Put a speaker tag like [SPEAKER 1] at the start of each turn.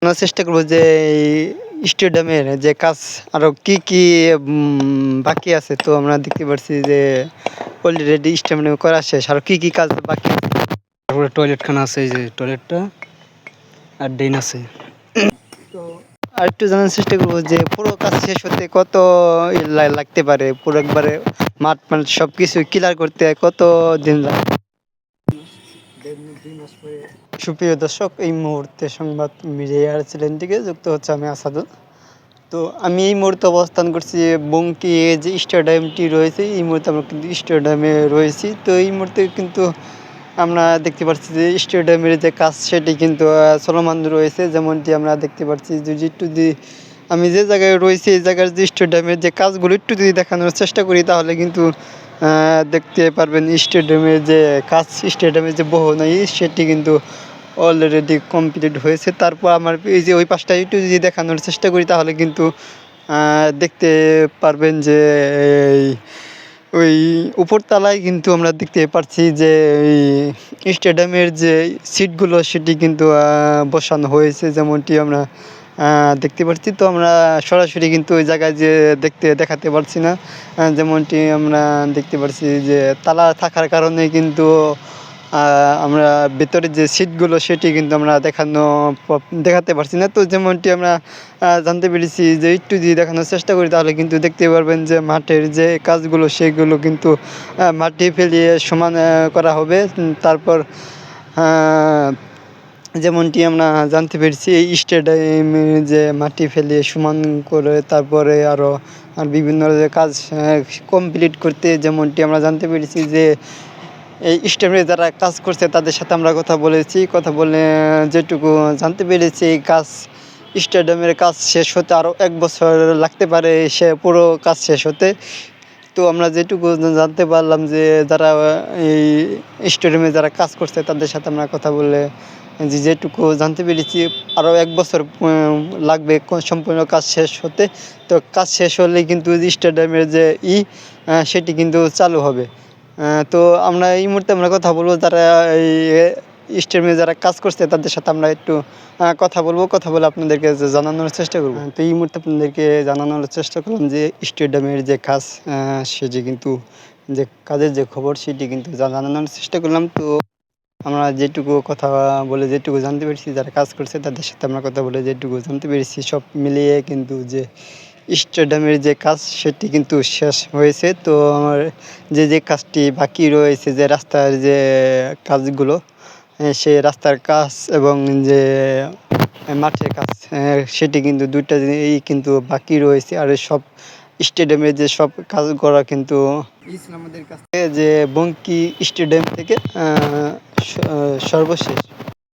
[SPEAKER 1] আমরা চেষ্টা করব যে এই স্টেডিয়ামের যে কাজ আরো কি বাকি আছে। তো আমরা দেখতে পারছি যে অলরেডি স্টেডিয়াম করা শেষ। আর কি কাজ বাকি আছে?
[SPEAKER 2] তারপরে টয়লেটখানা আছে, এই যে টয়লেটটা আর ড্রেন আছে।
[SPEAKER 1] তো আরেকটু জানার চেষ্টা করব যে পুরো কাজ শেষ হতে কত লাগতে পারে? পুরো একবারে মাঠ সবকিছু ক্লিয়ার করতে কত দিন লাগে? সুপ্রিয় দর্শক, এই মুহূর্তে সংবাদ মিডিয়ার চ্যানেল থেকে যুক্ত হচ্ছে আমি আসাদুল। তো আমি এই মুহূর্তে অবস্থান করছি বঙ্কি যে স্টেডিয়ামটি রয়েছে, এই মুহূর্তে আমরা কিন্তু স্টেডিয়ামে রয়েছি। তো এই মুহূর্তে কিন্তু আমরা দেখতে পাচ্ছি যে স্টেডিয়ামের যে কাজ সেটি কিন্তু চলমান রয়েছে। যেমনটি আমরা দেখতে পাচ্ছি যদি আমি যে জায়গায় রয়েছি এই জায়গার যে স্টেডিয়ামের যে কাজগুলো একটু যদি দেখানোর চেষ্টা করি তাহলে কিন্তু দেখতে পারবেন স্টেডিয়ামের যে কাজ, স্টেডিয়ামের যে বহুনাই সেটি কিন্তু অলরেডি কমপ্লিট হয়েছে। তারপর আমার এই যে ওই পাশটা একটু যদি দেখানোর চেষ্টা করি তাহলে কিন্তু দেখতে পারবেন যে ওই উপরতলায় কিন্তু আমরা দেখতে পাচ্ছি যে এই স্টেডিয়ামের যে সিটগুলো সেটি কিন্তু বসানো হয়েছে, যেমনটি আমরা দেখতে পাচ্ছি। তো আমরা সরাসরি কিন্তু ওই জায়গায় যে দেখাতে পারছি না, যেমনটি আমরা দেখতে পাচ্ছি যে তালা থাকার কারণে কিন্তু আমরা ভেতরের যে সিটগুলো সেটি কিন্তু আমরা দেখাতে পারছি না। তো যেমনটি আমরা জানতে পেরেছি যে একটু যদি দেখানোর চেষ্টা করি তাহলে কিন্তু দেখতে পারবেন যে মাঠের যে কাজগুলো সেগুলো কিন্তু মাটি ফেলিয়ে সমান করা হবে। তারপর যেমনটি আমরা জানতে পেরেছি এই স্টেডিয়ামে যে মাটি ফেলিয়ে সমান করে তারপরে আরও বিভিন্ন কাজ কমপ্লিট করতে, যেমনটি আমরা জানতে পেরেছি যে এই স্টেডিয়ামে যারা কাজ করছে তাদের সাথে আমরা কথা বলে যেটুকু জানতে পেরেছি এই কাজ স্টেডিয়ামের কাজ শেষ হতে আরও 1 বছর লাগতে পারে সে পুরো কাজ শেষ হতে। তো আমরা যেটুকু জানতে পারলাম যে যারা এই স্টেডিয়ামে যারা কাজ করছে তাদের সাথে আমরা কথা বলে যেটুকু জানতে পেরেছি আরও 1 বছর লাগবে সম্পূর্ণ কাজ শেষ হতে। তো কাজ শেষ হলেই কিন্তু স্টেডিয়ামের যে সেটি কিন্তু চালু হবে। তো আমরা এই মুহূর্তে আমরা কথা বলবো যারা এই স্টেডিয়ামে যারা কাজ করছে তাদের সাথে আমরা একটু কথা বলে আপনাদেরকে জানানোর চেষ্টা করব। তো এই মুহূর্তে আপনাদেরকে জানানোর চেষ্টা করলাম যে স্টেডিয়ামের যে কাজ সেটি কিন্তু যে কাজের যে খবর সেটি কিন্তু জানানোর চেষ্টা করলাম। তো আমরা যেটুকু কথা বলে যেটুকু জানতে পেরেছি যারা কাজ করছে তাদের সাথে আমরা কথা বলে যেটুকু জানতে পেরেছি সব মিলিয়ে কিন্তু যে স্টেডিয়ামের যে কাজ সেটি কিন্তু শেষ হয়েছে। তো আমার যে কাজটি বাকি রয়েছে যে রাস্তার যে কাজগুলো, সেই রাস্তার কাজ এবং যে মাঠের কাজ সেটি কিন্তু 2টা জিনিসই কিন্তু বাকি রয়েছে। আর সব স্টেডিয়ামের যে সব কাজ করা কিন্তু আমাদের কাছ থেকে যে বঙ্কি স্টেডিয়াম থেকে সর্বশেষ।